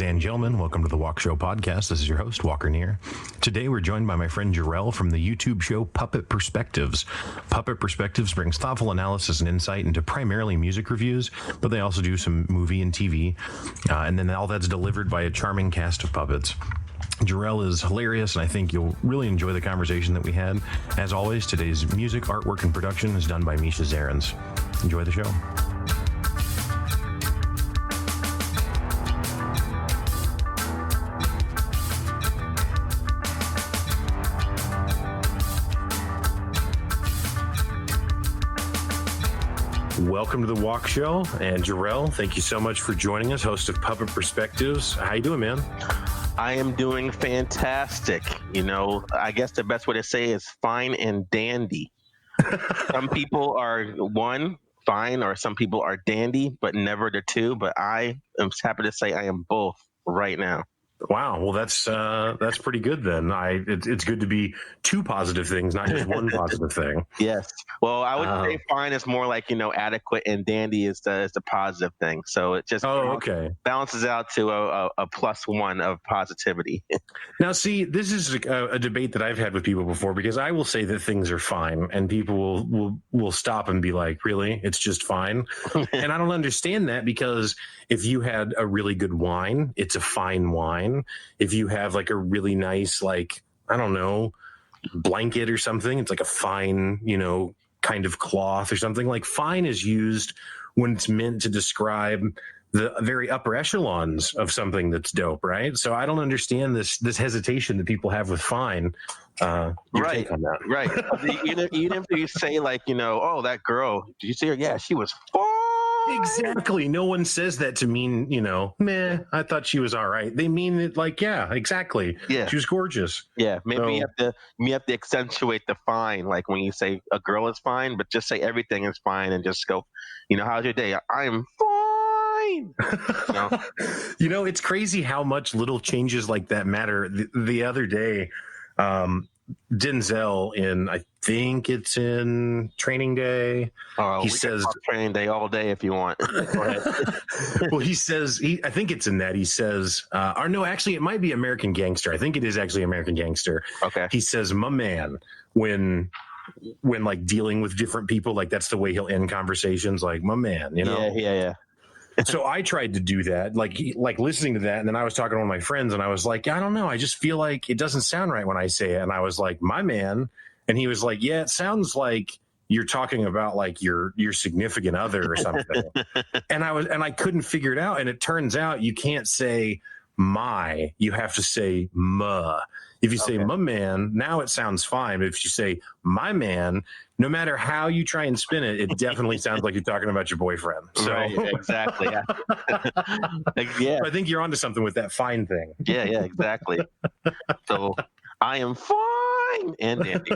and gentlemen, welcome to the Walkshow podcast. This is your host, Walker Neer. Today we're joined by my friend Jarrell from the YouTube show Puppet Perspectives. Puppet Perspectives brings thoughtful analysis and insight into primarily music reviews, but they also do some movie and TV, and then all that's delivered by a charming cast of puppets. Jarrell is hilarious, and I think you'll really enjoy the conversation that we had. As always, today's music, artwork, and production is done by Misha Zarens. Enjoy the show. Welcome to the Walkshow, and Jarrell, thank you so much for joining us, host of Puppet Perspectives. How you doing, man? I am doing fantastic. You know, I guess the best way to say is fine and dandy. Some people are one, fine, or some people are dandy, but never the two. But I am happy to say I am both right now. Wow, well, that's pretty good then. It's good to be two positive things, not just one positive thing. Yes. Well, I would say fine is more like, adequate, and dandy is the positive thing. So it just balances out to a +1 of positivity. Now, see, this is a debate that I've had with people before, because I will say that things are fine, and people will stop and be like, really? It's just fine? And I don't understand that, because if you had a really good wine, it's a fine wine. If you have like a really nice, like, I don't know, blanket or something, it's like a fine, kind of cloth or something. Like, fine is used when it's meant to describe the very upper echelons of something that's dope, right? So I don't understand this hesitation that people have with fine. Right. Even if you say like, oh, that girl, did you see her? Yeah, she was fine. Exactly. No one says that to mean, meh, I thought she was all right. They mean it like, yeah, exactly. Yeah. She was gorgeous. Yeah. Maybe you have to accentuate the fine, like when you say a girl is fine, but just say everything is fine and just go, how's your day? I am fine. It's crazy how much little changes like that matter. The other day, Denzel I think it's in Training Day. He says Training Day all day if you want. Go ahead. Well, he says, I think it's in that. He says, or no, actually, it might be American Gangster. I think it is actually American Gangster. Okay. He says, my man, when like dealing with different people, like that's the way he'll end conversations. Like, my man, Yeah. So I tried to do that, like listening to that. And then I was talking to one of my friends and I was like, I don't know. I just feel like it doesn't sound right when I say it. And I was like, my man. And he was like, yeah, it sounds like you're talking about like your significant other or something. and I couldn't figure it out. And it turns out you can't say my, you have to say ma. If you say my man, now it sounds fine. But if you say my man, no matter how you try and spin it, it definitely sounds like you're talking about your boyfriend. So right, exactly. Yeah. I think you're onto something with that fine thing. Yeah, exactly. So I am fine and dandy.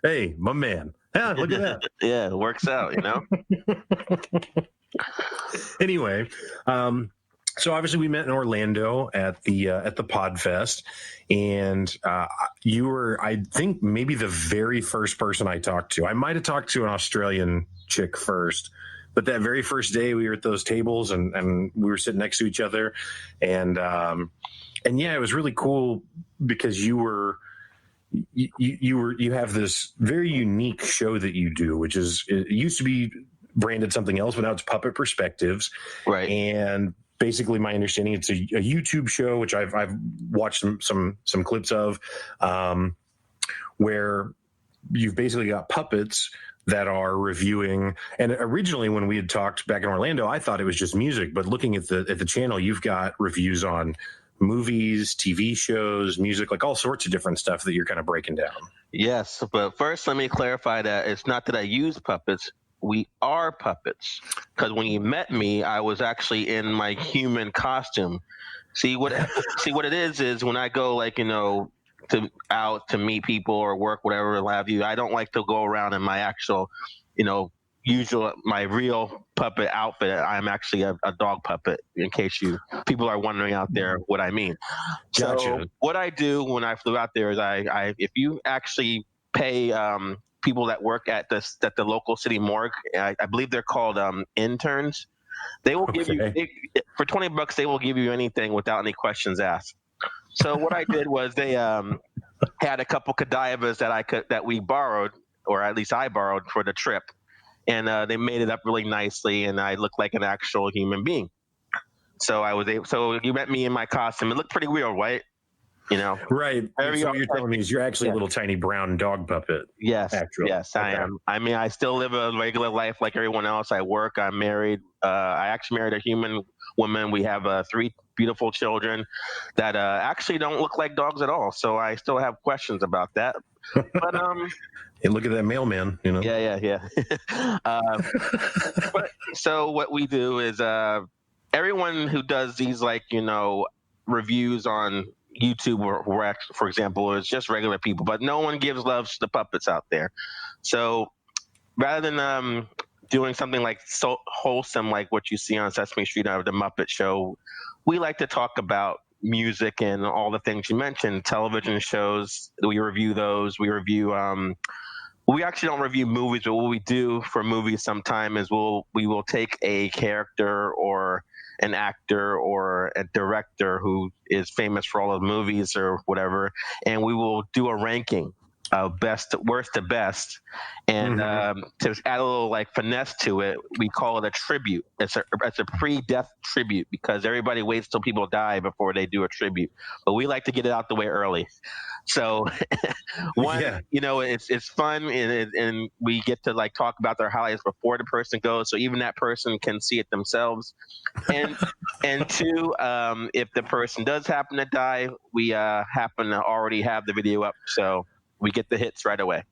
Hey, my man. Yeah, look at that. Yeah, it works out, Anyway, so obviously we met in Orlando at the Podfest, and you were, I think, maybe the very first person I talked to. I might have talked to an Australian chick first, but that very first day we were at those tables and we were sitting next to each other, and yeah, it was really cool because you have this very unique show that you do, which is, it used to be branded something else, but now it's Puppet Perspectives, right? And basically, my understanding, it's a YouTube show, which I've watched some clips of, where you've basically got puppets that are reviewing. And originally, when we had talked back in Orlando, I thought it was just music. But looking at the channel, you've got reviews on movies, TV shows, music, like all sorts of different stuff that you're kind of breaking down. Yes, but first, let me clarify that it's not that I use puppets. We are puppets, because when you met me, I was actually in my human costume. See what it is when I go, like, out to meet people or work, whatever have you. I don't like to go around in my actual, my real puppet outfit. I'm actually a dog puppet, in case people are wondering out there what I mean. Gotcha. So what I do when I flew out there is I if you actually pay people that work at the local city morgue, I believe they're called interns. They will give you for $20 they will give you anything without any questions asked. So what I did was they had a couple cadavers that we borrowed, or at least I borrowed for the trip, and they made it up really nicely, and I looked like an actual human being. So I was able. So you met me in my costume. It looked pretty weird, right? You know, right. So what you're telling me is you're actually a little tiny brown dog puppet. Yes, actually. Yes, okay. I am. I mean, I still live a regular life like everyone else. I work. I'm married. I actually married a human woman. We have 3 beautiful children that actually don't look like dogs at all. So I still have questions about that. But hey, look at that mailman. You know. Yeah. But so what we do is everyone who does these reviews on YouTube or for example, is just regular people, but no one gives love to the puppets out there. So rather than doing something like so wholesome like what you see on Sesame Street or the Muppet Show, we like to talk about music and all the things you mentioned. Television shows, we review those. We review we actually don't review movies, but what we do for movies sometime is we will take a character or an actor or a director who is famous for all of the movies or whatever, and we will do a ranking of worst to best. And to add a little finesse to it, we call it a tribute. It's a pre-death tribute because everybody waits till people die before they do a tribute. But we like to get it out the way early. So it's fun and we get to talk about their highlights before the person goes, so even that person can see it themselves. And 2, if the person does happen to die, we happen to already have the video up, so we get the hits right away.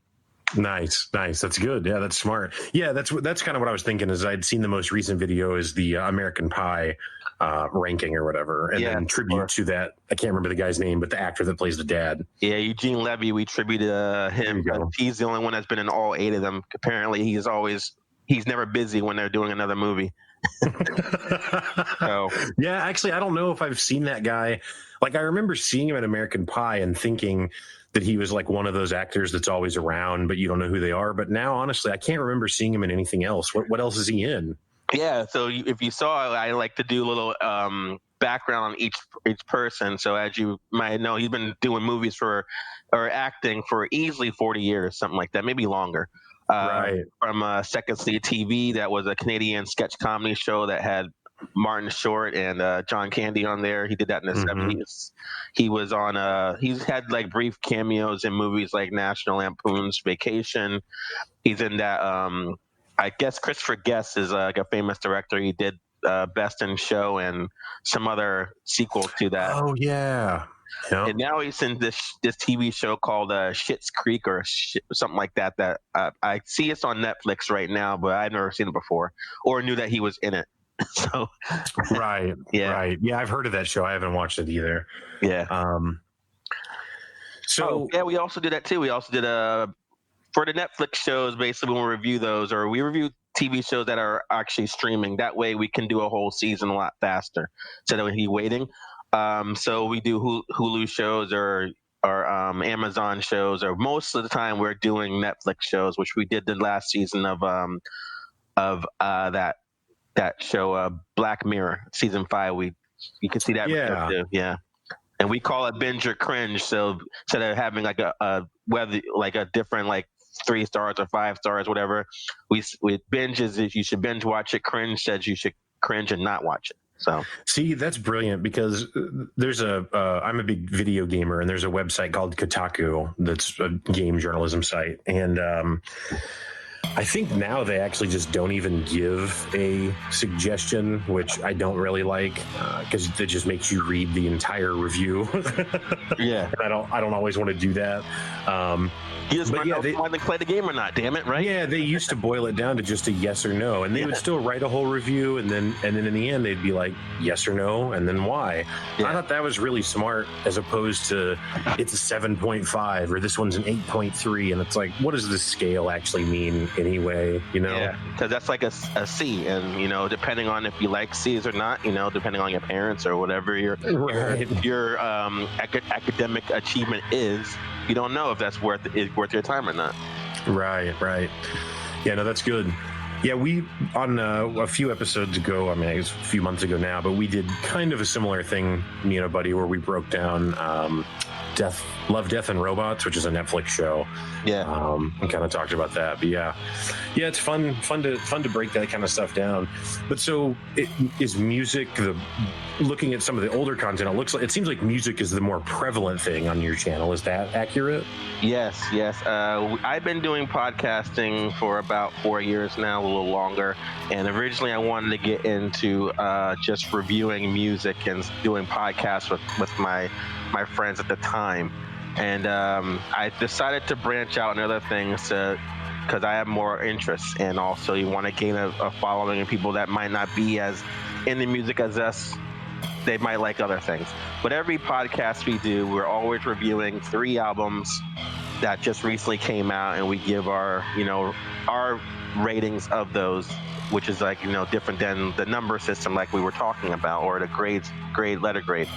Nice. That's good. Yeah, that's smart. Yeah, that's kind of what I was thinking. Is I'd seen the most recent video is the American Pie ranking or whatever, and then tribute to that. I can't remember the guy's name, but the actor that plays the dad. Yeah, Eugene Levy. We tributed him. He's the only one that's been in all 8 of them. Apparently, he's never busy when they're doing another movie. So yeah, actually, I don't know if I've seen that guy. I remember seeing him in American Pie and thinking that he was one of those actors that's always around, but you don't know who they are. But now, honestly, I can't remember seeing him in anything else. What else is he in? Yeah, so if you saw, I like to do a little background on each person. So as you might know, he's been doing movies or acting for easily 40 years, something like that, maybe longer. Right. From Second City TV, that was a Canadian sketch comedy show that had Martin Short and John Candy on there. He did that in the 70s. He was on he's had brief cameos in movies like National Lampoon's Vacation. He's in that I guess Christopher Guest is a famous director. He did Best in Show and some other sequel to that. Oh yeah. Yep. And now he's in this TV show called Schitt's Creek or something like that. That I see it's on Netflix right now, but I've never seen it before or knew that he was in it. So right. Yeah, I've heard of that show. I haven't watched it either. Yeah. We also did that too. We also did for the Netflix shows. Basically, when we review those, or we review TV shows that are actually streaming. That way, we can do a whole season a lot faster instead of waiting. So we do Hulu shows or Amazon shows, or most of the time we're doing Netflix shows, which we did the last season of that show Black Mirror season 5. You can see that too. Yeah, and we call it binge or cringe. So instead of having a different 3 stars or 5 stars, whatever, we binge is if you should binge watch it. Cringe says you should cringe and not watch it. So see, that's brilliant because there's I'm a big video gamer, and there's a website called Kotaku that's a game journalism site, and I think now they actually just don't even give a suggestion, which I don't really like because it just makes you read the entire review. Yeah, and I don't always want to do that. You just want to know if they play the game or not. Damn it, right? Yeah, they used to boil it down to just a yes or no, and they would still write a whole review, and then in the end they'd be like yes or no, and then why. I thought that was really smart, as opposed to it's a 7.5 or this one's an 8.3, and it's like, what does this scale actually mean anyway? Yeah, because that's like a C, and depending on if you like C's or not, depending on your parents or whatever your academic achievement is, you don't know if that's worth your time or not. Right. Yeah, no, that's good. Yeah, we on a few episodes ago. I mean, it was a few months ago now, but we did kind of a similar thing, me and a buddy, where we broke down Love, Death, and Robots, which is a Netflix show. Yeah. And kind of talked about that. But yeah, it's fun to break that kind of stuff down. But so is music looking at some of the older content, it seems like music is the more prevalent thing on your channel. Is that accurate? Yes. I've been doing podcasting for about 4 years now, a little longer. And originally I wanted to get into just reviewing music and doing podcasts with my friends at the time. And I decided to branch out in other things because I have more interests. And also you want to gain a following of people that might not be as into music as us. They might like other things. But every podcast we do, we're always reviewing 3 albums that just recently came out, and we give our ratings of those, which is like, different than the number system like we were talking about, or the letter grade.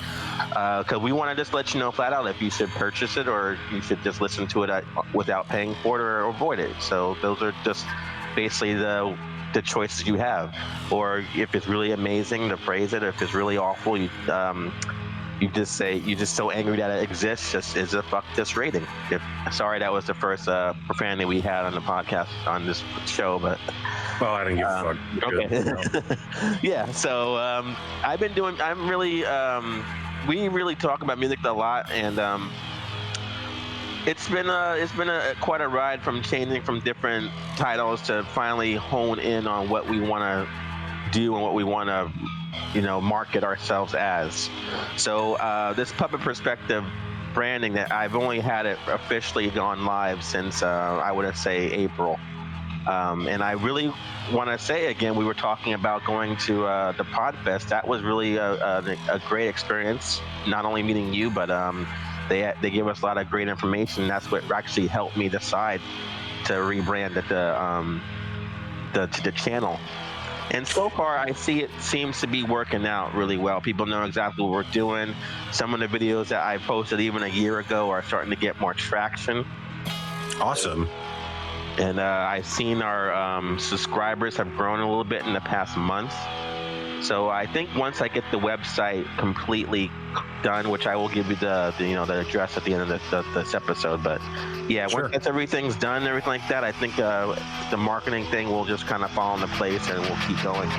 Because we want to just let you know flat out if you should purchase it or you should just listen to it without paying for it or avoid it. So those are just basically the choices you have. Or if it's really amazing, to praise it. If it's really awful, you just say, you're just so angry that it exists, just is a fuck this rating. Sorry, that was the first profanity we had on the podcast on this show, but well, I didn't give a fuck. Okay. Yeah, so we really talk about music a lot, and it's been quite a ride from changing from different titles to finally hone in on what we want to do and what we want to market ourselves as. So this Puppet Perspective branding, that I've only had it officially gone live since I would say April. And I really want to say again, we were talking about going to the Podfest. That was really a great experience, not only meeting you, but they gave us a lot of great information. That's what actually helped me decide to rebrand the channel. And so far, I see it seems to be working out really well. People know exactly what we're doing. Some of the videos that I posted even a year ago are starting to get more traction. Awesome. And I've seen our subscribers have grown a little bit in the past month. So I think once I get the website completely done, which I will give you the address at the end of this episode, but yeah, sure. Once everything's done, everything like that, I think the marketing thing will just kind of fall into place and we'll keep going.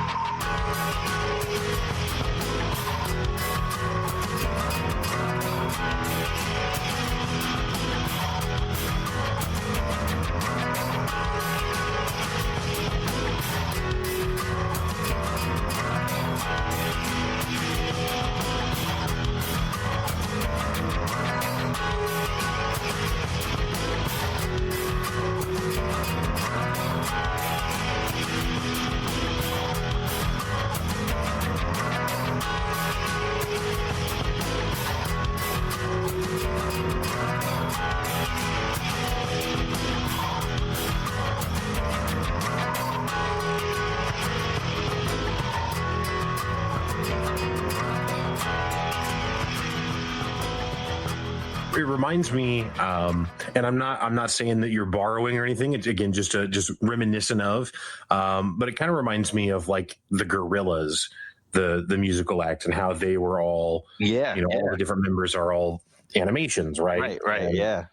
It reminds me, and I'm not saying that you're borrowing or anything. It's again just reminiscent of, but it kind of reminds me of like the Gorillaz, the musical act, and how they were all, all the different members are all animations, right? Right, and, yeah.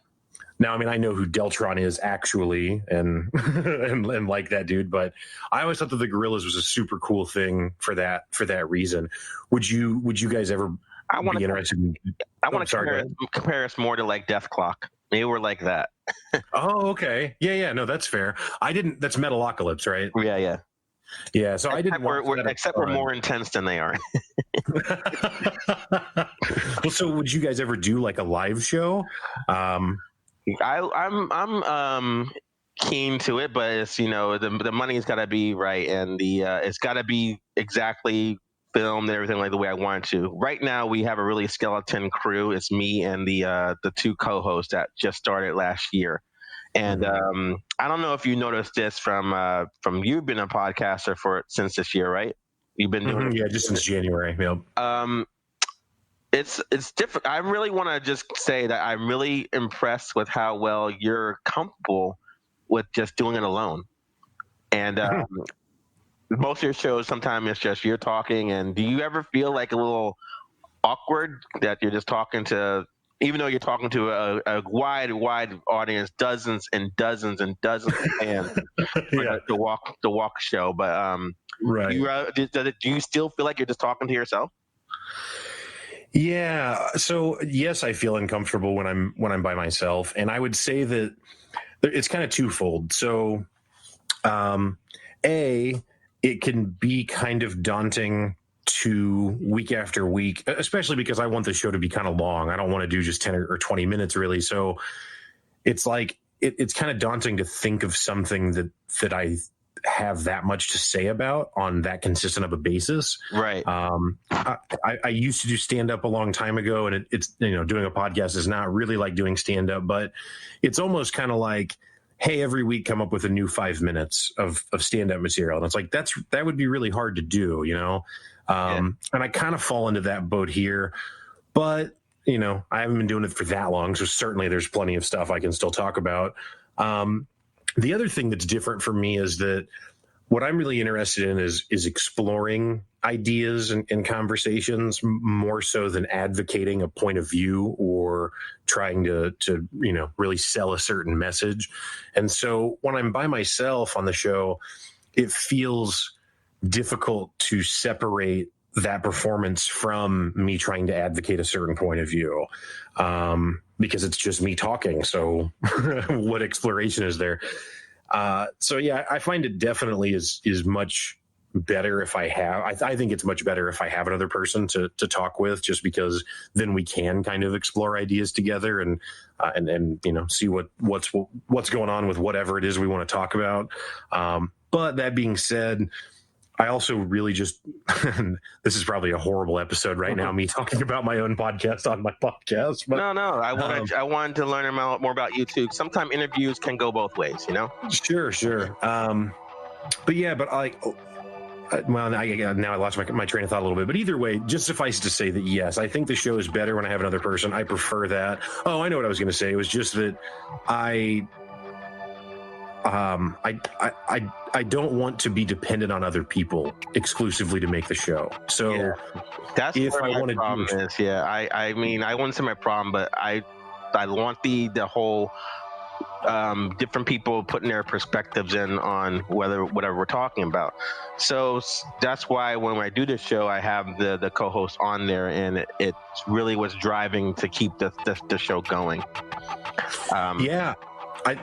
Now, I mean, I know who Deltron is actually, and and like that dude, but I always thought that the Gorillaz was a super cool thing for that reason. Would you guys ever be interested in? I want to compare us more to like Def Clock. They were like that. Oh, okay. Yeah. No, that's fair. That's Metalocalypse, right? Yeah. Yeah. So I didn't. We're more intense than they are. Well, so would you guys ever do like a live show? I'm keen to it, but it's the money's got to be right, and it's got to be exactly filmed and everything like the way I want it to. Right now, we have a really skeleton crew. It's me and the 2 co-hosts that just started last year. And I don't know if you noticed this from you've been a podcaster since this year, right? You've been doing it, just since January. Yep. It's different. I really want to just say that I'm really impressed with how well you're comfortable with just doing it alone. And most of your shows, sometimes it's just you're talking. And do you ever feel like a little awkward that you're just talking to, even though you're talking to a wide audience, dozens and dozens and dozens of fans Yeah. for the walk show? But Right. do you still feel like you're just talking to yourself? Yeah. So yes, I feel uncomfortable when I'm by myself, and I would say that it's kind of twofold. So, A, it can be kind of daunting to week after week, especially because I want the show to be kind of long. I don't want to do just 10 or 20 minutes really. So it's like, it's kind of daunting to think of something that I have that much to say about on that consistent of a basis. Right. I used to do stand up a long time ago, and it's, doing a podcast is not really like doing stand up, but it's almost kind of like, hey, every week come up with a new 5 minutes of stand up material. And it's like, that would be really hard to do, And I kind of fall into that boat here, but I haven't been doing it for that long. So certainly there's plenty of stuff I can still talk about. The other thing that's different for me is that what I'm really interested in is exploring ideas and conversations more so than advocating a point of view or trying to really sell a certain message. And so when I'm by myself on the show, it feels difficult to separate that performance from me trying to advocate a certain point of view, because it's just me talking. So what exploration is there? So yeah, I find it definitely is much better if I think it's much better if I have another person to talk with, just because then we can kind of explore ideas together and see what's going on with whatever it is we want to talk about. But that being said, I also really just this is probably a horrible episode right now, me talking about my own podcast on my podcast. But no, I wanted to learn more about you too. Sometimes interviews can go both ways, Sure. But yeah, but now I lost my train of thought a little bit. But either way, just suffice to say that yes, I think the show is better when I have another person. I prefer that. Oh, I know what I was going to say. It was just that I don't want to be dependent on other people exclusively to make the show. So that's if where my problem is. Yeah, I mean, I wouldn't say my problem, but I want the whole different people putting their perspectives in on whatever we're talking about. So that's why when I do this show, I have the co-host on there, and it really was driving to keep the show going. Yeah. I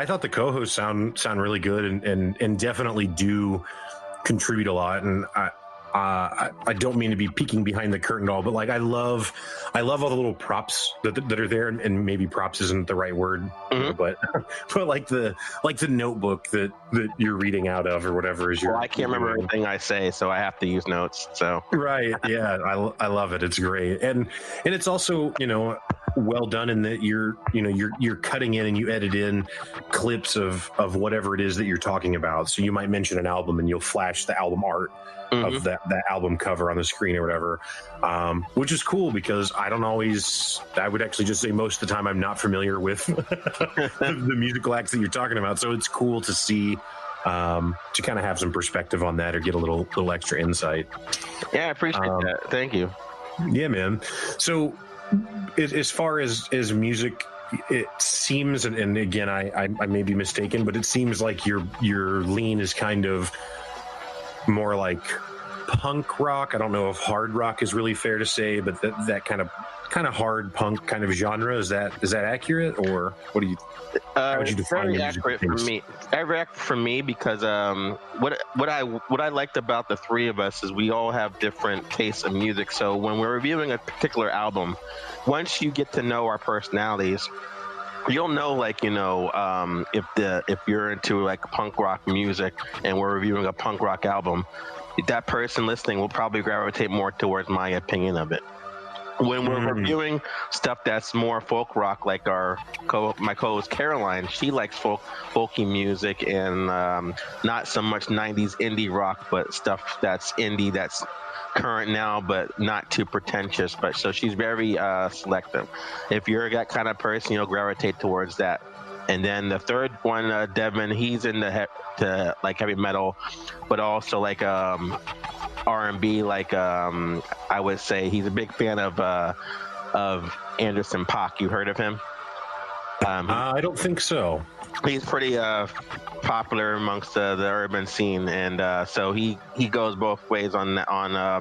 thought the co-hosts sound really good and definitely do contribute a lot. And I don't mean to be peeking behind the curtain at all, but like I love all the little props that are there, and maybe props isn't the right word, but like the notebook that you're reading out of or whatever is your. Well, I can't remember everything I say, so I have to use notes. So right, yeah, I love it. It's great, and it's also well done in that you're cutting in and you edit in clips of whatever it is that you're talking about. So you might mention an album and you'll flash the album art of that album cover on the screen or whatever, which is cool because I would actually just say most of the time I'm not familiar with the musical acts that you're talking about. So it's cool to see, to kind of have some perspective on that or get a little extra insight. Yeah, I appreciate that. Thank you. Yeah, man. So as far as music, it seems, and again, I may be mistaken, but it seems like your lean is kind of more like punk rock. I don't know if hard rock is really fair to say, but that kind of hard punk kind of genre, is that accurate, or what do you? How would you define very accurate for me? Very accurate for me because what I liked about the three of us is we all have different tastes of music. So when we're reviewing a particular album, once you get to know our personalities, you'll know, if you're into like punk rock music and we're reviewing a punk rock album, that person listening will probably gravitate more towards my opinion of it. When we're reviewing stuff that's more folk rock, like my co-host Caroline, she likes folky music and not so much 90s indie rock, but stuff that's indie, that's current now, but not too pretentious. But so she's very selective. If you're that kind of person, you'll gravitate towards that And then the third one, Devin, he's into like heavy metal, but also like R&B. Like I would say he's a big fan of Anderson .Paak. You heard of him? I don't think so. He's pretty popular amongst the urban scene, and so he goes both ways on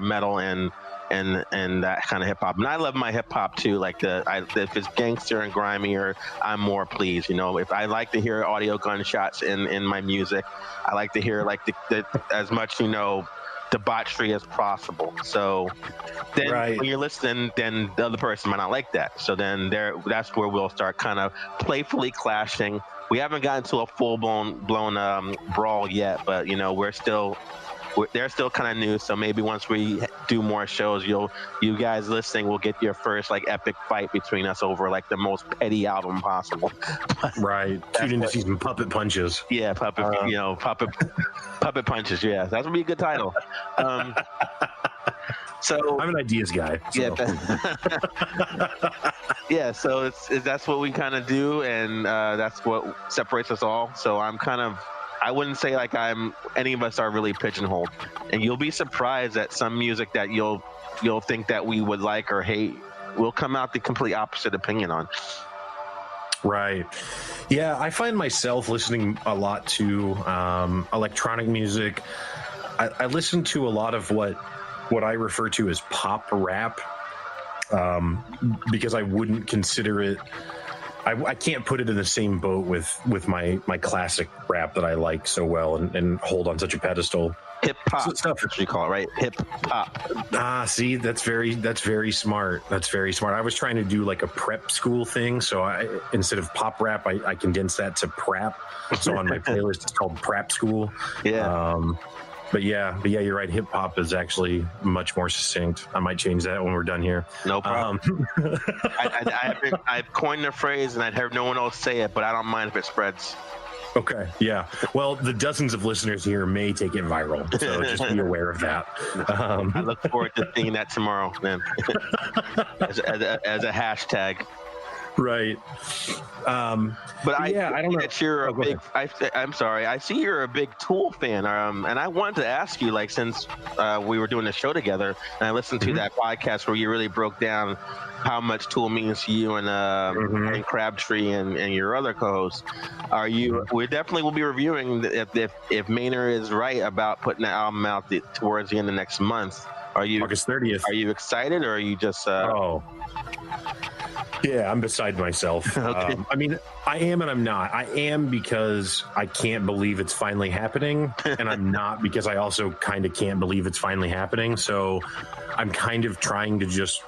metal and that kind of hip hop. And I love my hip hop too. Like if it's gangster and grimy, or I'm more pleased. You know, if I like to hear audio gunshots in my music, I like to hear like the as much debauchery as possible. So then when you're listening, then the other person might not like that. So then that's where we'll start kind of playfully clashing. We haven't gotten to a full blown brawl yet, but you know they're still kind of new. So maybe once we do more shows, you guys listening will get your first like epic fight between us over like the most petty album possible. Right. Tune in to see some puppet punches. Yeah, puppet punches. Yeah, that would be a good title. So I'm an ideas guy. So. Yeah. Yeah. So that's what we kind of do, and that's what separates us all. So I wouldn't say like any of us are really pigeonholed, and you'll be surprised at some music that you'll think that we would like or hate. We'll come out the complete opposite opinion on. Right. Yeah, I find myself listening a lot to electronic music. I listen to a lot of what I refer to as pop rap, because I wouldn't consider it. I can't put it in the same boat with my classic rap that I like so well and hold on such a pedestal. Hip hop, stuff that you call it, right? Hip hop. See, that's very smart. That's very smart. I was trying to do like a prep school thing, so instead of pop rap, I condensed that to prep. So on my playlist, it's called Prep School. Yeah. But yeah, you're right. Hip hop is actually much more succinct. I might change that when we're done here. No problem. I've coined the phrase, and I'd heard no one else say it, but I don't mind if it spreads. Okay. Yeah. Well, the dozens of listeners here may take it viral, so just be aware of that. I look forward to seeing that tomorrow, then, as a hashtag. Right. But I don't know that you're a big. I'm sorry. I see you're a big Tool fan, and I wanted to ask you, like, since we were doing the show together, and I listened to that podcast where you really broke down how much Tool means to you and Crabtree and your other co-hosts. We definitely will be reviewing if Maynard is right about putting the album out towards the end of next month. Are you August 30th? Are you excited, or are you just? Yeah, I'm beside myself. Okay. I mean, I am and I'm not. I am because I can't believe it's finally happening, and I'm not because I also kind of can't believe it's finally happening. So I'm kind of trying to just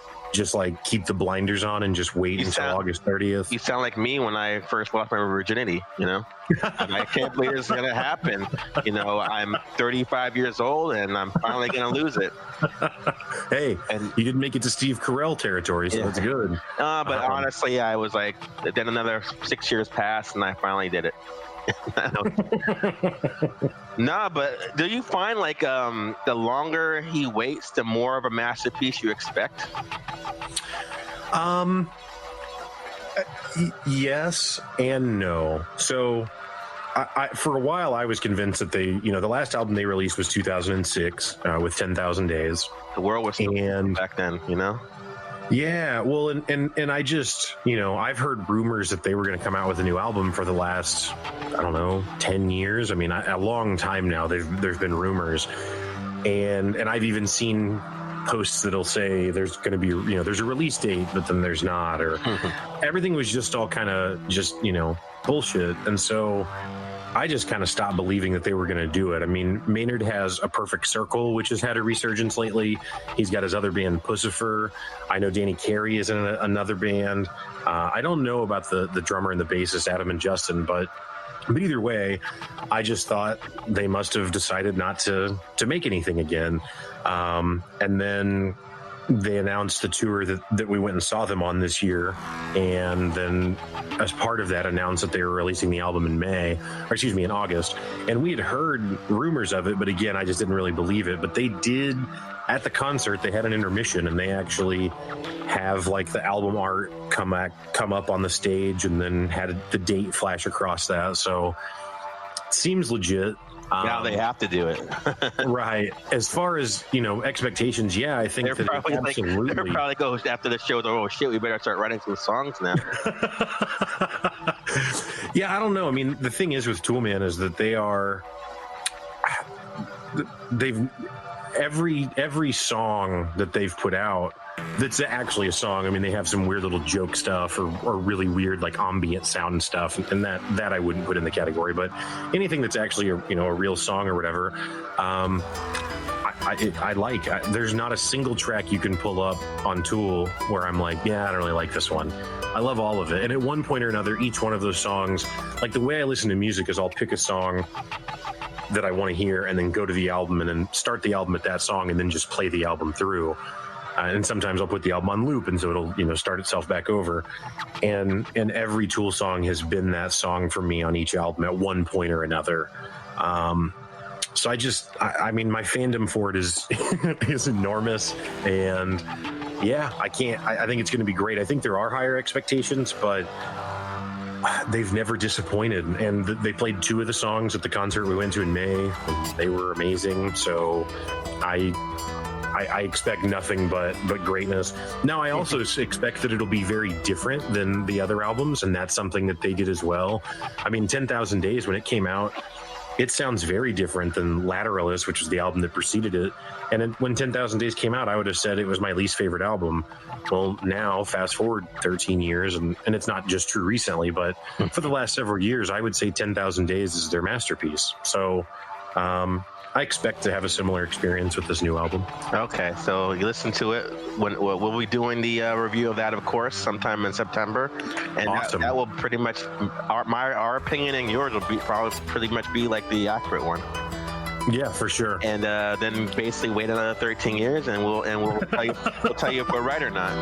like keep the blinders on and just wait until August 30th. You sound like me when I first lost my virginity, you know? And I can't believe it's going to happen. You know, I'm 35 years old and I'm finally going to lose it. Hey, and you didn't make it to Steve Carell territory, so that's good. But honestly, I was like, then another 6 years passed and I finally did it. Nah, but do you find like the longer he waits, the more of a masterpiece you expect? Yes and no. So I for a while I was convinced that the last album they released was 2006 with 10,000 Days. The world was still back then, you know? Yeah, well, and I just, I've heard rumors that they were going to come out with a new album for the last, 10 years. I mean, a long time now. There's been rumors, and I've even seen posts that'll say there's going to be, there's a release date, but then there's not, or everything was just all kind of just, bullshit. And so I just kind of stopped believing that they were going to do it. I mean, Maynard has A Perfect Circle, which has had a resurgence lately. He's got his other band, Pussifer. I know Danny Carey is in another band. I don't know about the drummer and the bassist, Adam and Justin, but either way, I just thought they must have decided not to make anything again. And then they announced the tour that we went and saw them on this year, and then as part of that announced that they were releasing the album in August. And we had heard rumors of it, but again, I just didn't really believe it. But they did at the concert they had an intermission, and they actually have like the album art come up on the stage, and then had the date flash across that. So it seems legit. Now they have to do it. Right. As far as, expectations, yeah, I think they're probably absolutely. They're probably go after the show. Oh shit, we better start writing some songs now. Yeah, I don't know. I mean, the thing is with Toolman is that they've every song that they've put out that's actually a song. I mean, they have some weird little joke stuff or really weird like ambient sound and stuff, and that I wouldn't put in the category. But anything that's actually a real song or whatever, I like. There's not a single track you can pull up on Tool where I'm like, yeah, I don't really like this one. I love all of it. And at one point or another, each one of those songs, like the way I listen to music is I'll pick a song that I want to hear and then go to the album and then start the album at that song and then just play the album through. And sometimes I'll put the album on loop, and so it'll start itself back over. And every Tool song has been that song for me on each album at one point or another. So I mean, my fandom for it is is enormous, and yeah, I think it's going to be great. I think there are higher expectations, but they've never disappointed. And they played 2 of the songs at the concert we went to in May, and they were amazing. So I expect nothing but greatness. Now, I also expect that it'll be very different than the other albums, and that's something that they did as well. I mean, 10,000 Days, when it came out, it sounds very different than Lateralus, which was the album that preceded it. And when 10,000 Days came out, I would have said it was my least favorite album. Well, now, fast forward 13 years, and it's not just true recently, but for the last several years, I would say 10,000 Days is their masterpiece. So, I expect to have a similar experience with this new album. Okay, so you listen to it. We'll be doing the review of that, of course, sometime in September, and awesome. that will pretty much our opinion and yours will probably pretty much be like the accurate one. Yeah, for sure. And then basically wait another 13 years, and we'll tell you if we're right or not.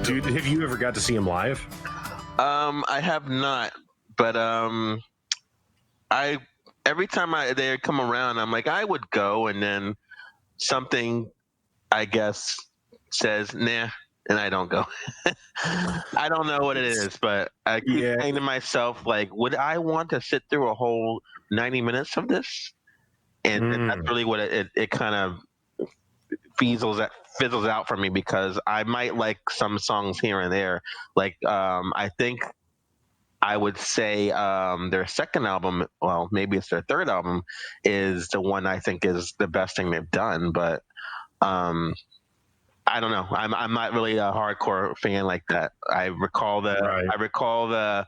Dude, have you ever got to see him live? I have not, but every time they come around, I'm like, I would go, and then something, I guess, says nah, and I don't go. I don't know what it is, but I keep saying to myself, like, would I want to sit through a whole 90 minutes of this? And that's really what it kind of fizzles out for me, because I might like some songs here and there. Like, I think I would say their second album, well, maybe it's their third album, is the one I think is the best thing they've done. But I don't know. I'm not really a hardcore fan like that. I recall the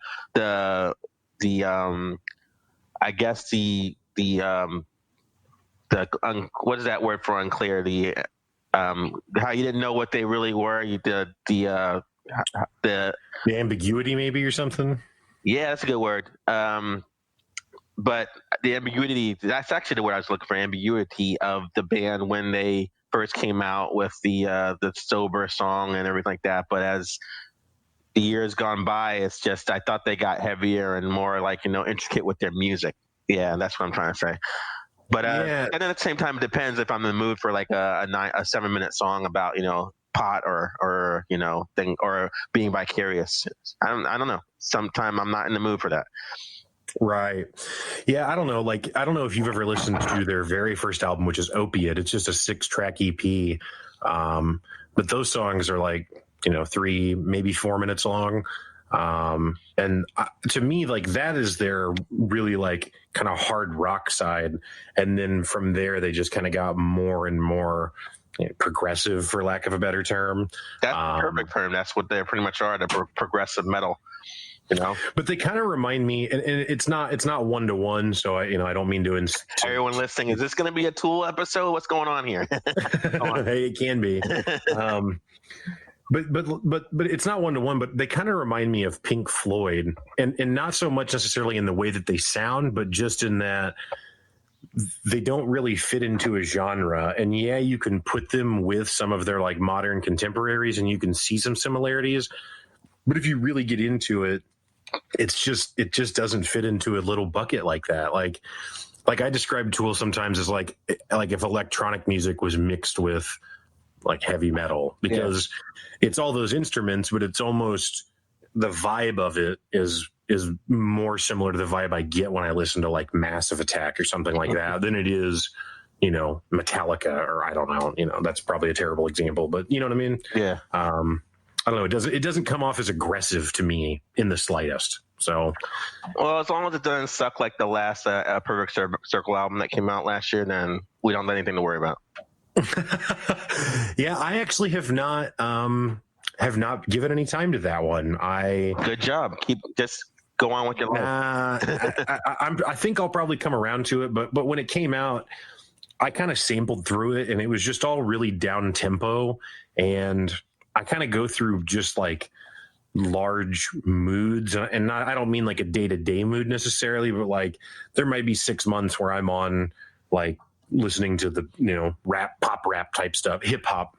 I guess the what is that word for unclear? How you didn't know what they really were. You did the ambiguity, maybe, or something. Yeah, that's a good word. But the ambiguity, that's actually the word I was looking for, ambiguity of the band when they first came out with the sober song and everything like that. But as the years gone by, it's just, I thought they got heavier and more like, intricate with their music. Yeah, that's what I'm trying to say. But and then at the same time, it depends if I'm in the mood for like a 7-minute song about pot or thing, or being vicarious. I don't know. Sometime I'm not in the mood for that. Right. Yeah, I don't know. Like, I don't know if you've ever listened to their very first album, which is Opiate. It's just a 6-track EP. But those songs are like 3, maybe 4 minutes long. To me, like that is their really like kind of hard rock side, and then from there they just kind of got more and more progressive, for lack of a better term. That's the perfect term. That's what they pretty much are, the progressive metal. But they kind of remind me, and it's not 1-to-1, so I don't mean to everyone listening, is this going to be a Tool episode? What's going on here? It can be. But it's not 1-to-1, but they kind of remind me of Pink Floyd, and not so much necessarily in the way that they sound, but just in that they don't really fit into a genre. And yeah, you can put them with some of their like modern contemporaries and you can see some similarities, but if you really get into it, it just doesn't fit into a little bucket like that. Like I describe Tool sometimes as like if electronic music was mixed with like heavy metal, because it's all those instruments, but it's almost the vibe of it is more similar to the vibe I get when I listen to like Massive Attack or something like that than it is, Metallica, or I don't know, that's probably a terrible example, but you know what I mean? Yeah. I don't know. It doesn't come off as aggressive to me in the slightest. So, well, as long as it doesn't suck like the last Perfect Circle album that came out last year, then we don't have anything to worry about. Yeah, I actually have not given any time to that one. Good job. Just go on with your life. I think I'll probably come around to it, but when it came out, I kind of sampled through it, and it was just all really down tempo, and I kind of go through just like large moods, and I don't mean like a day-to-day mood necessarily, but like there might be 6 months where I'm on like listening to the pop rap type stuff, hip hop,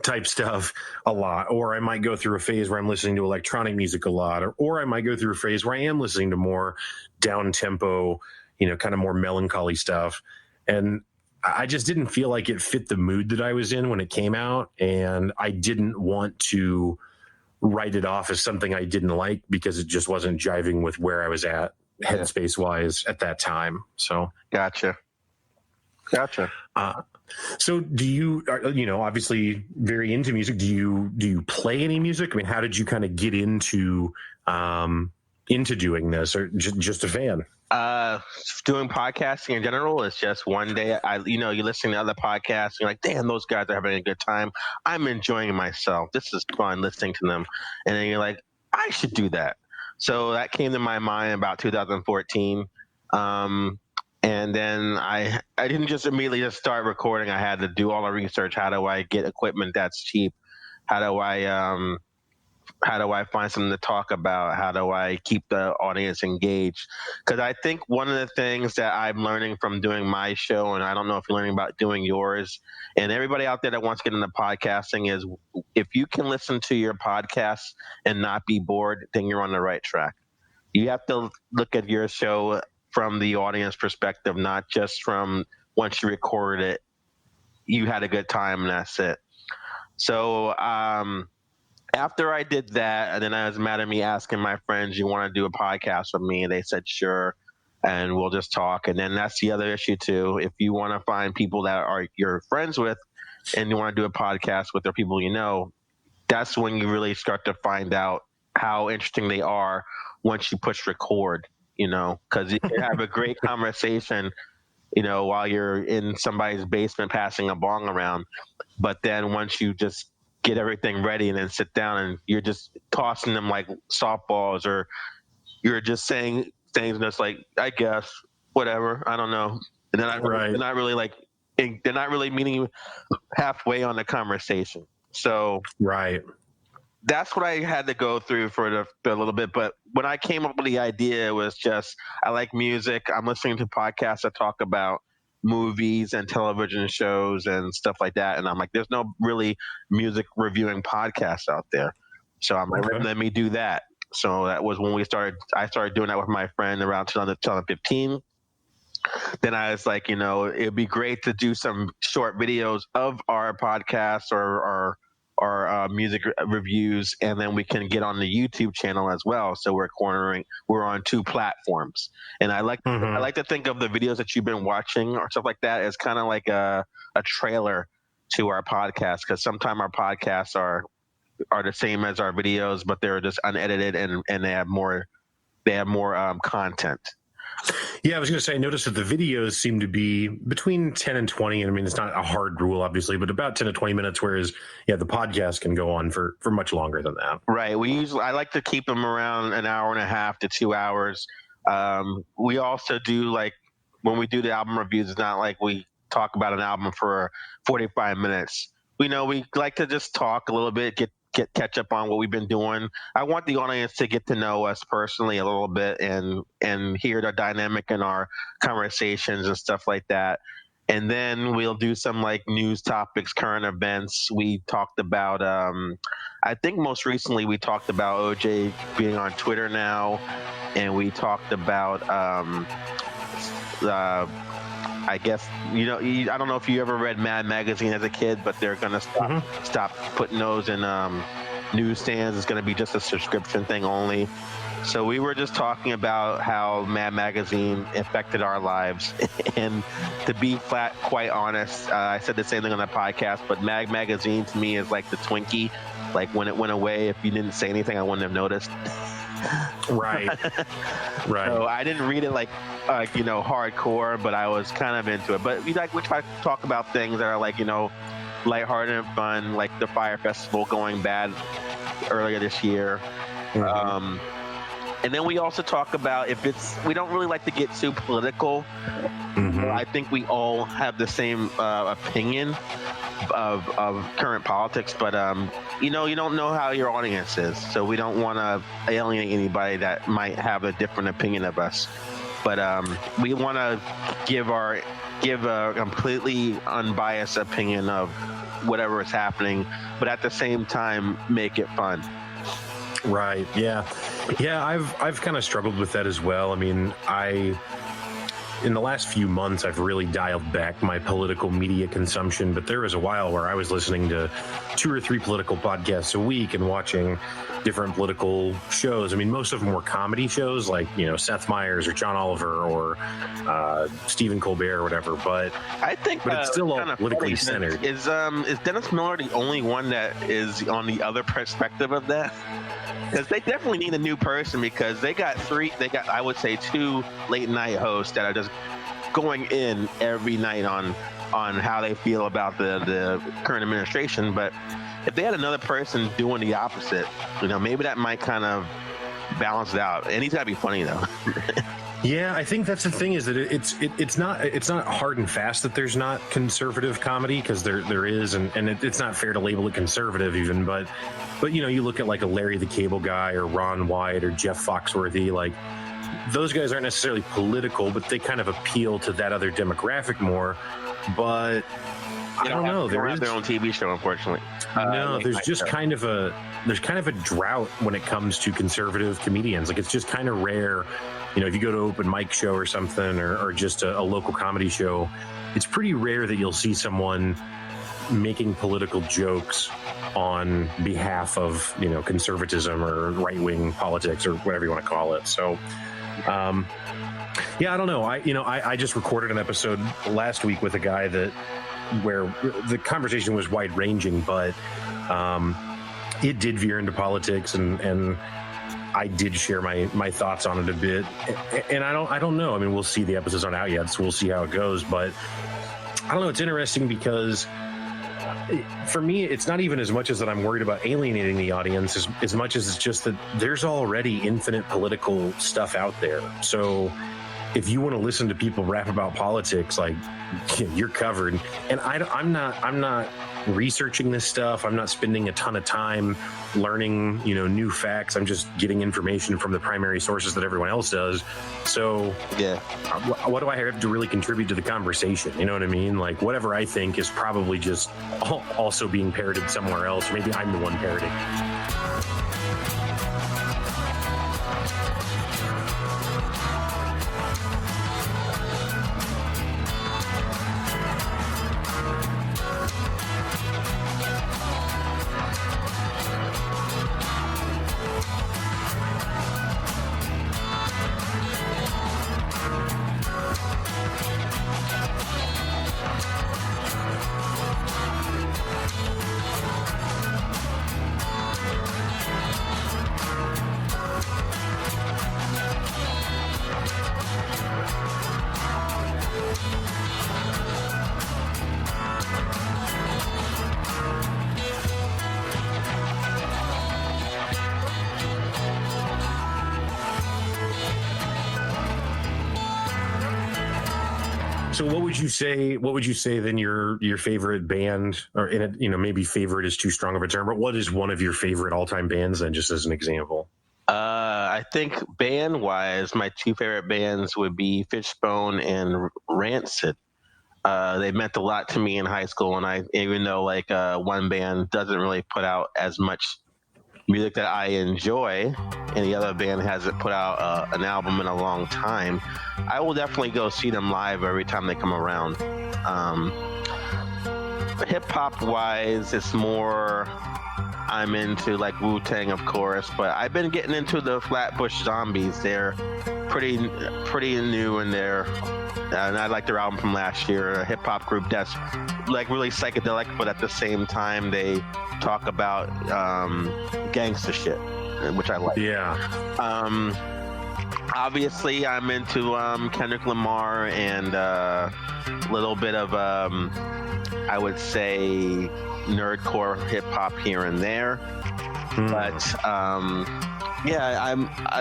type stuff a lot, or I might go through a phase where I'm listening to electronic music a lot, or I might go through a phase where I am listening to more down tempo, kind of more melancholy stuff. And I just didn't feel like it fit the mood that I was in when it came out, and I didn't want to write it off as something I didn't like because it just wasn't jiving with where I was at headspace wise at that time. So gotcha. So do you, obviously very into music, do you play any music? I mean, how did you kind of get into doing this, or just a fan? Doing podcasting in general is just one day. You listen to other podcasts, you're like, damn, those guys are having a good time. I'm enjoying myself. This is fun listening to them. And then you're like, I should do that. So that came to my mind about 2014. And then I didn't just immediately just start recording. I had to do all the research. How do I get equipment that's cheap? How do I find something to talk about? How do I keep the audience engaged? Because I think one of the things that I'm learning from doing my show, and I don't know if you're learning about doing yours, and everybody out there that wants to get into podcasting, is if you can listen to your podcast and not be bored, then you're on the right track. You have to look at your show from the audience perspective, not just from once you record it, you had a good time and that's it. So after I did that, and then I was mad at me asking my friends, you want to do a podcast with me? And they said, sure. And we'll just talk. And then that's the other issue too. If you want to find people that are you're friends with and you want to do a podcast with their people, that's when you really start to find out how interesting they are once you push record, because you can have a great conversation, while you're in somebody's basement passing a bong around. But then once you just get everything ready and then sit down and you're just tossing them like softballs, or you're just saying things that's like, I guess, whatever, I don't know. And they're not really meeting halfway on the conversation. So that's what I had to go through for a little bit. But when I came up with the idea, it was just, I like music. I'm listening to podcasts that talk about movies and television shows and stuff like that. And I'm like, there's no really music reviewing podcasts out there. So I'm like, let me do that. So that was when I started doing that with my friend around 2015. Then I was like, it'd be great to do some short videos of our podcasts or music reviews, and then we can get on the YouTube channel as well. So we're on 2 platforms. And I like to think of the videos that you've been watching or stuff like that as kind of like a trailer to our podcast, because sometimes our podcasts are are the same as our videos, but they're just unedited and they have more content. Yeah, I was going to say, I noticed that the videos seem to be between 10 and 20. I mean, it's not a hard rule, obviously, but about 10 to 20 minutes, whereas, the podcast can go on for much longer than that. Right. I like to keep them around an hour and a half to 2 hours. We also do, like, when we do the album reviews, it's not like we talk about an album for 45 minutes. We like to just talk a little bit, catch up on what we've been doing. I want the audience to get to know us personally a little bit and hear the dynamic in our conversations and stuff like that. And then we'll do some like news topics, current events. We talked about, I think most recently we talked about OJ being on Twitter now, and we talked about, I guess, I don't know if you ever read Mad Magazine as a kid, but they're going to stop putting those in newsstands. It's going to be just a subscription thing only. So we were just talking about how Mad Magazine affected our lives. And to be quite honest, I said the same thing on the podcast, but Mad Magazine to me is like the Twinkie. Like when it went away, if you didn't say anything, I wouldn't have noticed. Right. So I didn't read it like hardcore, but I was kind of into it. But we try to talk about things that are like, lighthearted and fun, like the Fire Festival going bad earlier this year. Mm-hmm. And then we also talk about we don't really like to get too political. Mm-hmm. I think we all have the same opinion of current politics, but you don't know how your audience is, so we don't want to alienate anybody that might have a different opinion of us. But we want to give a completely unbiased opinion of whatever is happening, but at the same time make it fun. Right. Yeah. I've kind of struggled with that as well. I mean, in the last few months, I've really dialed back my political media consumption, but there was a while where I was listening to 2 or 3 political podcasts a week and watching different political shows. I mean, most of them were comedy shows like, Seth Meyers or John Oliver or Stephen Colbert or whatever, but it's still all politically centered. Is Dennis Miller the only one that is on the other perspective of that? Because they definitely need a new person, because they got I would say 2 late night hosts that are just going in every night on how they feel about the current administration. But if they had another person doing the opposite, maybe that might kind of balance it out. And he's got to be funny though. Yeah, I think that's the thing, is that it's not hard and fast that there's not conservative comedy, because there is, and it's not fair to label it conservative even, but you look at like a Larry the Cable Guy or Ron White or Jeff Foxworthy, like those guys aren't necessarily political, but they kind of appeal to that other demographic more. But I don't know. They don't have their own TV show, unfortunately. No, there's just kind of a drought when it comes to conservative comedians. Like, it's just kind of rare. If you go to an open mic show or something, or just a local comedy show, it's pretty rare that you'll see someone making political jokes on behalf of, conservatism or right-wing politics or whatever you want to call it. So, I don't know. I just recorded an episode last week with a guy where the conversation was wide-ranging, but it did veer into politics, and I did share my thoughts on it a bit, and I don't know. I mean, we'll see. The episodes aren't out yet, so we'll see how it goes. But I don't know. It's interesting because for me, it's not even as much as that I'm worried about alienating the audience as much as it's just that there's already infinite political stuff out there. So if you want to listen to people rap about politics, like, you're covered. And I'm not researching this stuff. I'm not spending a ton of time learning, new facts. I'm just getting information from the primary sources that everyone else does. So yeah, what do I have to really contribute to the conversation? You know what I mean? Like, whatever I think is probably just also being parroted somewhere else. Maybe I'm the one parroting. So what would you say? What would you say then your favorite band, or in it, maybe favorite is too strong of a term, but what is one of your favorite all time bands then, just as an example? I think band-wise, my two favorite bands would be Fishbone and Rancid. They meant a lot to me in high school, and even though one band doesn't really put out as much music that I enjoy, and the other band hasn't put out an album in a long time, I will definitely go see them live every time they come around. Hip hop wise, it's more. I'm into like Wu-Tang, of course, but I've been getting into the Flatbush Zombies. They're pretty new in there, and I like their album from last year. A hip hop group that's like really psychedelic, but at the same time they talk about gangster shit, which I like. Yeah. Obviously, I'm into Kendrick Lamar and a little bit of I would say nerdcore hip hop here and there. But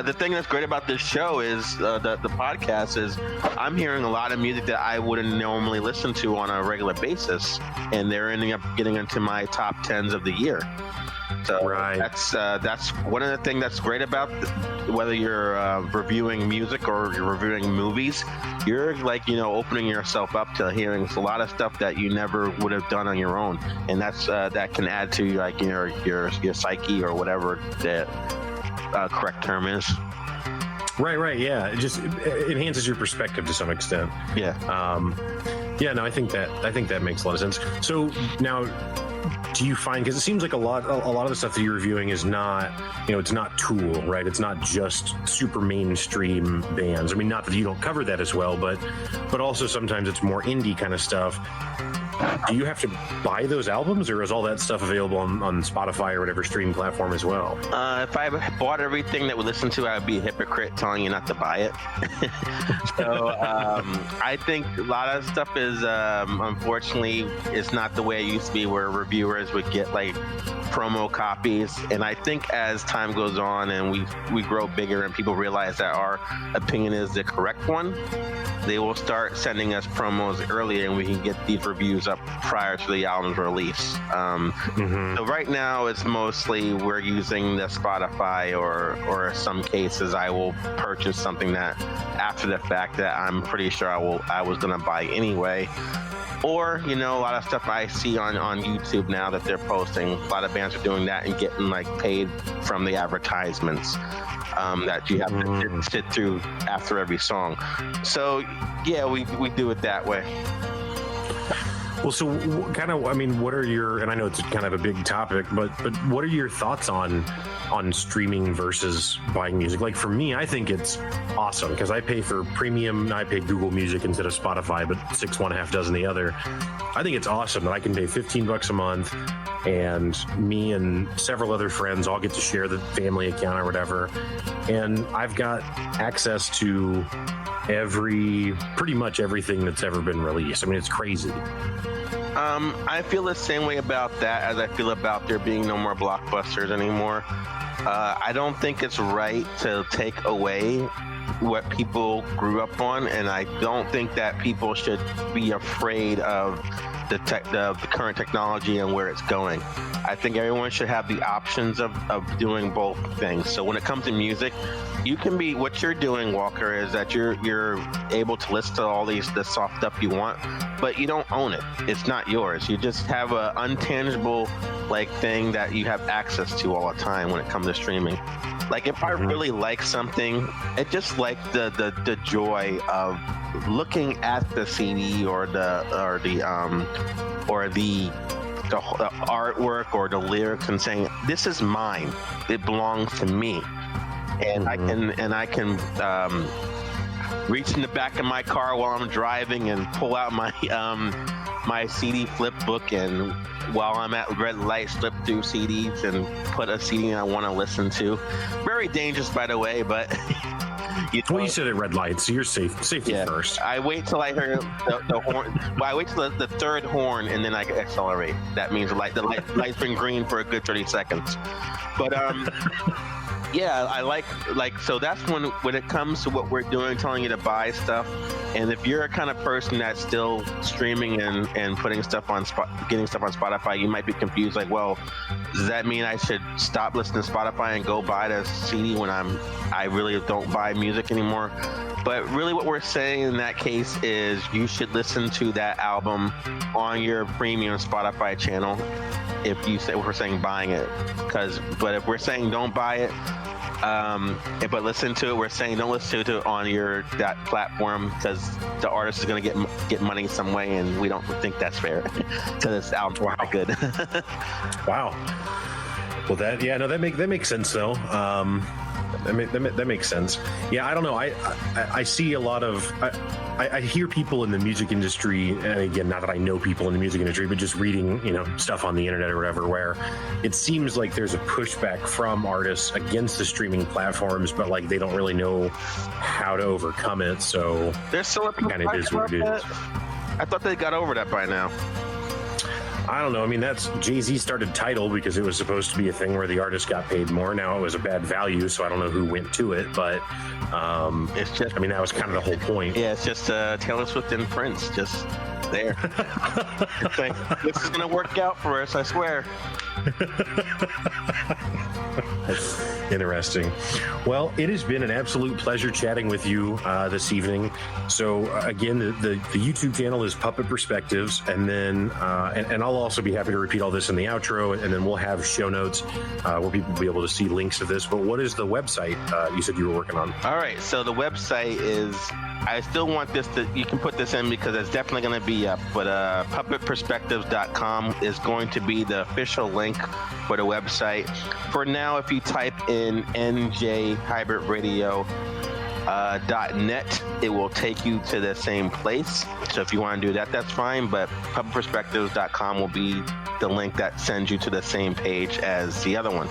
the thing that's great about this show is the podcast is I'm hearing a lot of music that I wouldn't normally listen to on a regular basis, and they're ending up getting into my top 10s of the year. So right. That's one of the things that's great about whether you're reviewing music or you're reviewing movies. You're opening yourself up to hearing a lot of stuff that you never would have done on your own, and that's that can add to your psyche or whatever the correct term is. Right. Yeah, it just enhances your perspective to some extent. Yeah. No, I think that makes a lot of sense. So now, do you find, because it seems like a lot of the stuff that you're reviewing is not, it's not Tool, right? It's not just super mainstream bands. I mean, not that you don't cover that as well, but also sometimes it's more indie kind of stuff. Do you have to buy those albums, or is all that stuff available on Spotify or whatever streaming platform as well? If I bought everything that we listen to, I would be a hypocrite telling you not to buy it. So I think a lot of stuff is, unfortunately, it's not the way it used to be, where reviewers would get like promo copies. And I think as time goes on and we grow bigger and people realize that our opinion is the correct one, they will start sending us promos early, and we can get these reviews up prior to the album's release. So right now it's mostly we're using the Spotify, or some cases I will purchase something that after the fact that I'm pretty sure I was gonna buy anyway. Or, a lot of stuff I see on YouTube now that they're posting. A lot of bands are doing that and getting paid from the advertisements that you have to sit through after every song. So yeah, we do it that way. Well, so what are your, and I know it's kind of a big topic, but what are your thoughts on streaming versus buying music? Like for me, I think it's awesome because I pay for premium. I pay Google Music instead of Spotify, but one half dozen the other. I think it's awesome that I can pay $15 a month, and me and several other friends all get to share the family account or whatever, and I've got access to pretty much everything that's ever been released. I mean, it's crazy. I feel the same way about that as I feel about there being no more blockbusters anymore. I don't think it's right to take away what people grew up on, and I don't think that people should be afraid of the current technology and where it's going. I think everyone should have the options of doing both things. So when it comes to music, you can be, what you're doing, Walker, is that you're able to listen to all the soft stuff you want, but you don't own it. It's not yours. You just have an untangible thing that you have access to all the time when it comes to streaming. Like if I really like something, it's just like the joy of looking at the CD or the artwork or the lyrics and saying, "This is mine. It belongs to me," and I can reach in the back of my car while I'm driving and pull out my my CD flip book, and while I'm at red lights, flip through CDs and put a CD I want to listen to. Very dangerous, by the way, but you said at red lights, so you're safety first. I wait till I hear the horn. Well, I wait till the third horn, and then I accelerate. That means the light's been green for a good 30 seconds. But Yeah, I like so that's when it comes to what we're doing, telling you to buy stuff. And if you're a kind of person that's still streaming and putting stuff on getting stuff on Spotify, you might be confused. Like, well, does that mean I should stop listening to Spotify and go buy the CD when I really don't buy music anymore? But really, what we're saying in that case is you should listen to that album on your premium Spotify channel. If we're saying buying it, but if we're saying don't buy it, but listen to it, we're saying don't listen to it on that platform because the artist is going to get money some way, and we don't think that's fair because this album's not good. Wow. Well, that makes sense though. That makes sense. Yeah, I don't know. I see a lot of I hear people in the music industry, and again, not that I know people in the music industry, but just reading stuff on the internet or whatever, where it seems like there's a pushback from artists against the streaming platforms, but like they don't really know how to overcome it. So there's still a kind of is what it is. I thought they got over that by now. I don't know. I mean, that's Jay-Z started Tidal because it was supposed to be a thing where the artist got paid more. Now it was a bad value, so I don't know who went to it, but it's just. I mean, that was kind of the whole point. Yeah, it's just Taylor Swift and Prince just there. It's like, this is gonna work out for us, I swear. Interesting. Well, it has been an absolute pleasure chatting with you this evening. So again, the YouTube channel is Puppet Perspectives, and then and I'll also be happy to repeat all this in the outro, and then we'll have show notes where people will be able to see links to this. But what is the website you said you were working on? All right, so the website is, I still want this you can put this in because it's definitely going to be up, but puppetperspectives.com is going to be the official link for the website. For now, if you type in njhybridradio.net, it will take you to the same place. So if you want to do that, that's fine, but puppetperspectives.com will be the link that sends you to the same page as the other one.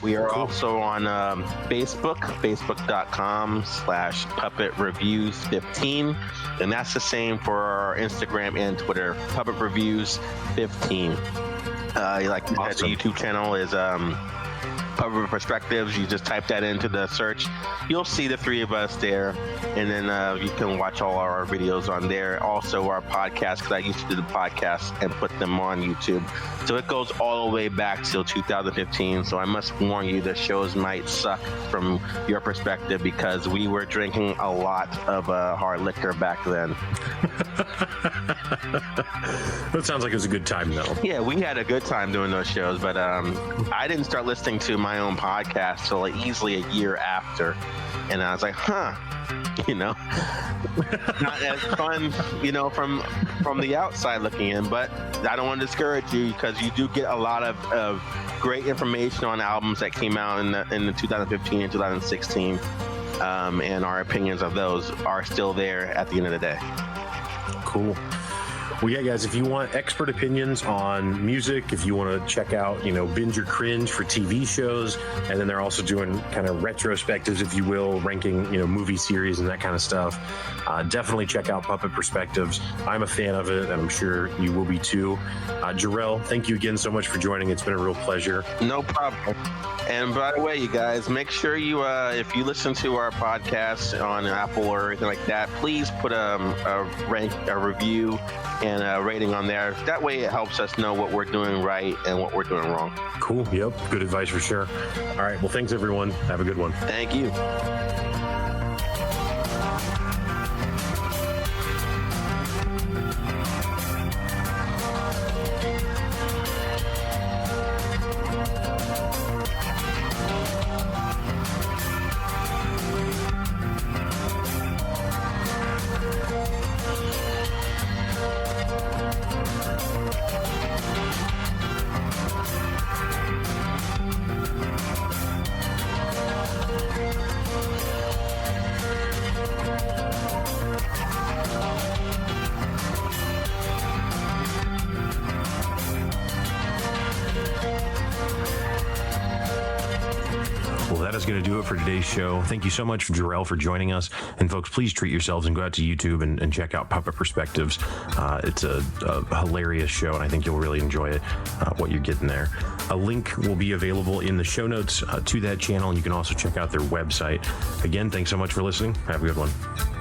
We are also on Facebook, facebook.com/puppetreviews15. And that's the same for our Instagram and Twitter, Puppet Reviews 15. Like you said, the YouTube channel is Puppet Perspectives. You just type that into the search. You'll see the three of us there. And then you can watch all our videos on there. Also our podcast, because I used to do the podcast and put them on YouTube. So it goes all the way back till 2015. So I must warn you, the shows might suck from your perspective because we were drinking a lot of hard liquor back then. That sounds like it was a good time, though. Yeah, we had a good time doing those shows, but I didn't start listening to my own podcast till easily a year after. And I was like, not as fun, from the outside looking in. But I don't want to discourage you because you do get a lot of great information on albums that came out in the 2015 and 2016. And our opinions of those are still there at the end of the day. Cool. Well, yeah, guys, if you want expert opinions on music, if you want to check out, Binge or Cringe for TV shows, and then they're also doing kind of retrospectives, if you will, ranking, movie series and that kind of stuff, definitely check out Puppet Perspectives. I'm a fan of it, and I'm sure you will be too. Jarrell, thank you again so much for joining. It's been a real pleasure. No problem. And by the way, you guys, make sure you, if you listen to our podcast on Apple or anything like that, please put a review and a rating on there. That way it helps us know what we're doing right and what we're doing wrong. Cool. Yep. Good advice for sure. All right. Well, thanks, everyone. Have a good one. Thank you. That is going to do it for today's show. Thank you so much, Jarrell, for joining us. And folks, please treat yourselves and go out to YouTube and check out Puppet Perspectives. It's a hilarious show, and I think you'll really enjoy it, what you're getting there. A link will be available in the show notes to that channel, and you can also check out their website. Again, thanks so much for listening. Have a good one.